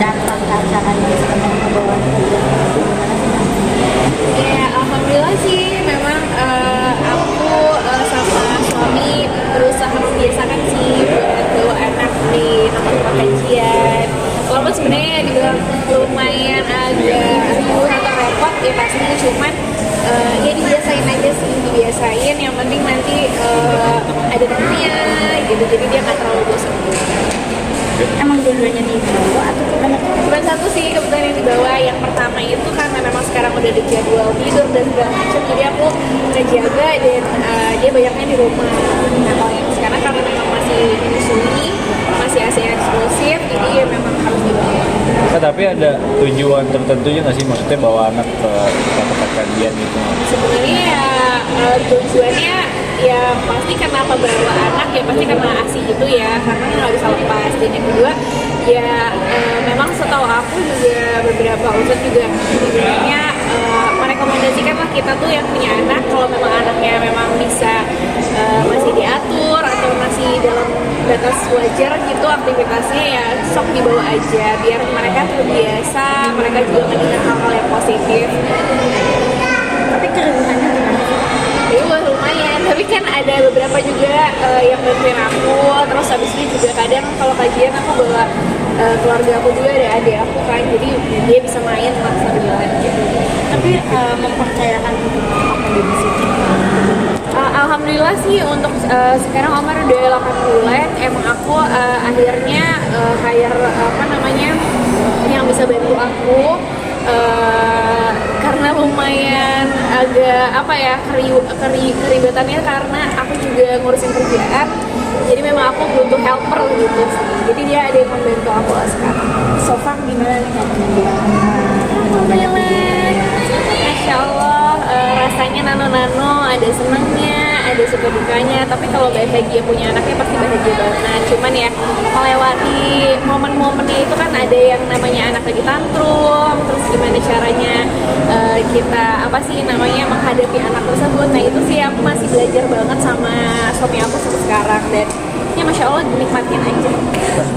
Dampak acaranya sebenarnya membawa Ya, alhamdulillah sih memang aku sama suami berusaha membiasakan sih buat bawa anak di tempat-tempat kajian. Walaupun sebenarnya dibilang lumayan agak riuh atau repot ya pastinya, cuman ya dibiasain aja sih, dibiasain. Yang penting nanti ada temennya gitu, jadi dia nggak terlalu bosan. emang dua-duanya dibawa atau gimana? Cuma satu sih kebetulan yang dibawa. Yang pertama itu karena memang sekarang udah ada jadwal tidur dan segala macam, jadi aku ngejaga dan dia banyaknya di rumah. Nah kalau yang sekarang karena memang masih menyusui, masih ASI eksklusif, jadi ya memang harus dibawa. Nah, tapi ada tujuan tertentunya nggak sih, maksudnya bawa anak ke tempat kajian gitu? Sebenarnya ya tujuannya ya pasti karena apa, bawa anak ya pasti karena ASI gitu ya, karena nggak bisa lepas. Dan yang kedua ya memang setahu aku juga beberapa ustadz juga sebenarnya merekomendasikan lah kita tuh yang punya anak, kalau memang anaknya memang bisa masih diatur atau masih dalam batas wajar gitu aktivitasnya, ya sok dibawa aja biar mereka terbiasa, mereka juga mendengar hal-hal yang positif. Tapi keresahannya gimana sih? Iya lumayan, tapi kan ada beberapa juga yang bantuin aku. Terus habis itu juga kadang kalau kajian aku bawa keluarga aku juga, ada adik aku kan, jadi dia bisa main lah sambilan gitu. Tapi mempercayakan untuk apa di situ? Alhamdulillah sih untuk sekarang Omar udah 8 bulan. Emang aku akhirnya hire apa namanya yang bisa bantu aku, karena lumayan agak apa ya keribetannya, karena aku juga ngurusin kerjaan, jadi memang aku butuh helper gitu sih. Jadi dia ada yang membantu aku lah sekarang. So far gimana nih kamu? Alhamdulillah, Masya Allah, rasanya nano-nano, ada senangnya, ada suka dukanya. Tapi kalau bahagia punya anaknya pasti bahagia banget. Cuman ya melewati momen-momennya itu kan ada yang namanya anak lagi tantrum, terus gimana caranya kita apa sih namanya menghadapi anak tersebut. Nah itu sih aku masih belajar banget sama suami aku sampai sekarang, dan ya Masya Allah dinikmatin aja.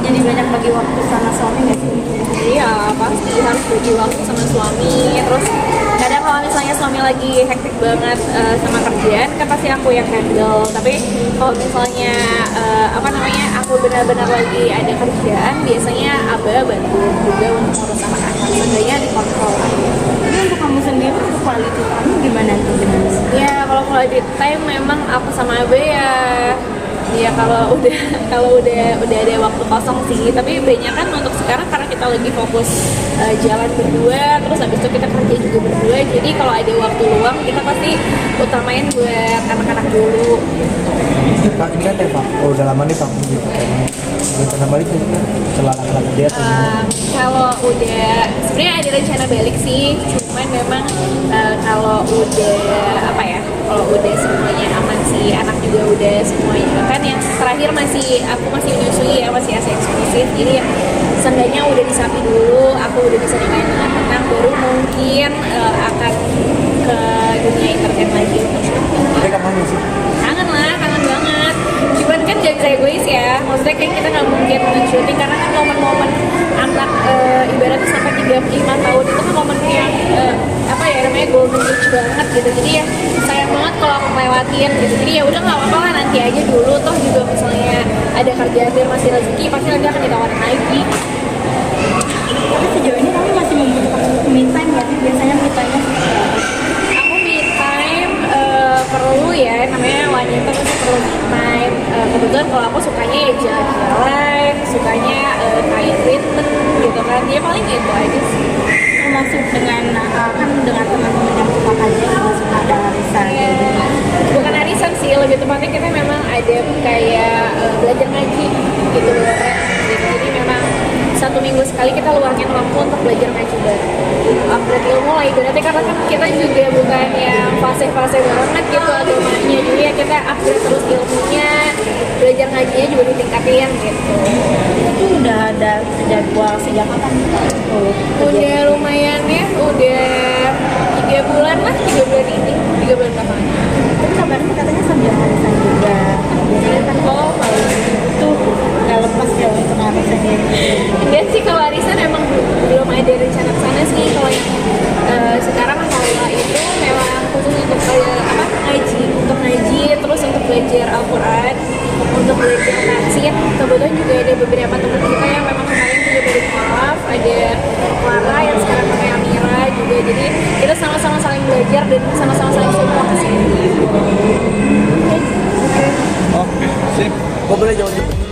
Jadi banyak bagi waktu sama suami nggak sih? Iya pasti harus bagi waktu sama suami. Terus kadang kalau misalnya suami lagi hektik banget sama kerjaan kan pasti aku yang handle. Tapi kalau misalnya apa namanya aku benar-benar lagi ada kerjaan, biasanya Abah bantu juga untuk ngurus anak-anak. Seenggaknya dikontrol aja. Tapi untuk kamu sendiri, untuk quality kamu gimana tuh? Ya kalau quality time memang aku sama Abah ya kalau udah ada waktu kosong sih. Tapi banyak kan untuk sekarang karena kita lagi fokus jalan berdua, terus habis itu kita kerja juga berdua, jadi kalau ada waktu luang kita pasti utamain buat anak-anak dulu. Pak, ini kan ya Pak, udah lama nih Pak gitu kan. Rencana balik ini kan setelah anak-anak dia atau gimana? Kalau udah sebenarnya ada rencana balik sih, cuman memang kalau udah apa ya, kalau udah semuanya aman sih, anak juga udah semuanya kan, yang terakhir aku masih menyusui ya, masih ASI eksklusif, jadi ya seenggaknya udah disapi dulu, aku udah bisa nikahin dengan tenang, baru mungkin akan ke dunia internet lagi untuk syuting. Tapi kapan sih? Kangen lah, kangen banget. Cuman kan gak bisa egois ya, maksudnya kayak kita gak mungkin syuting karena kan momen-momen anak ibaratnya sampai 35 tahun itu kan momen yang apa ya namanya golden age banget gitu. Jadi ya sayang banget kalau aku melewatin gitu. Jadi ya udah nggak apa-apa lah, nanti aja dulu, toh juga misalnya ada kerjaan biar masih rezeki pasti nanti akan ditawarin lagi. Tapi sejauh ini kamu masih membutuhkan me time nggak sih? Biasanya me time-nya Aku me time perlu ya, namanya wanita tuh perlu me time. Kebetulan kalau aku sukanya ya jalan-jalan, sukanya kain treatment gitu kan, dia paling gitu aja sih. termasuk dengan kan dengan teman-teman yang suka kajian juga suka ada arisan Ya, gitu. bukan arisan sih, lebih tepatnya kita memang ada kayak belajar ngaji gitu loh. Jadi memang 1 minggu sekali kita luangin waktu untuk belajar ngaji bareng, upgrade ilmu lah ibaratnya, karena kan kita juga bukan yang fase-fase banget gitu agamanya, jadi ya kita upgrade terus ilmunya, belajar ngajinya juga ditingkatin gitu. Itu udah ada jadwal sejak kapan? Udah lumayan ya, udah 3 bulan lah, 3 bulan ini, 3 bulan belakangan. rencana kesana sih. Kalau yang sekarang Haula itu memang khusus untuk ngaji, terus untuk belajar Al-Quran, untuk belajar tafsir. Kebetulan juga ada beberapa teman kita yang memang kemarin juga baru mualaf, ada Clara yang sekarang namanya Amira juga. Jadi kita sama-sama saling belajar dan sama-sama saling support sih. Oke, sip. Gue boleh jawab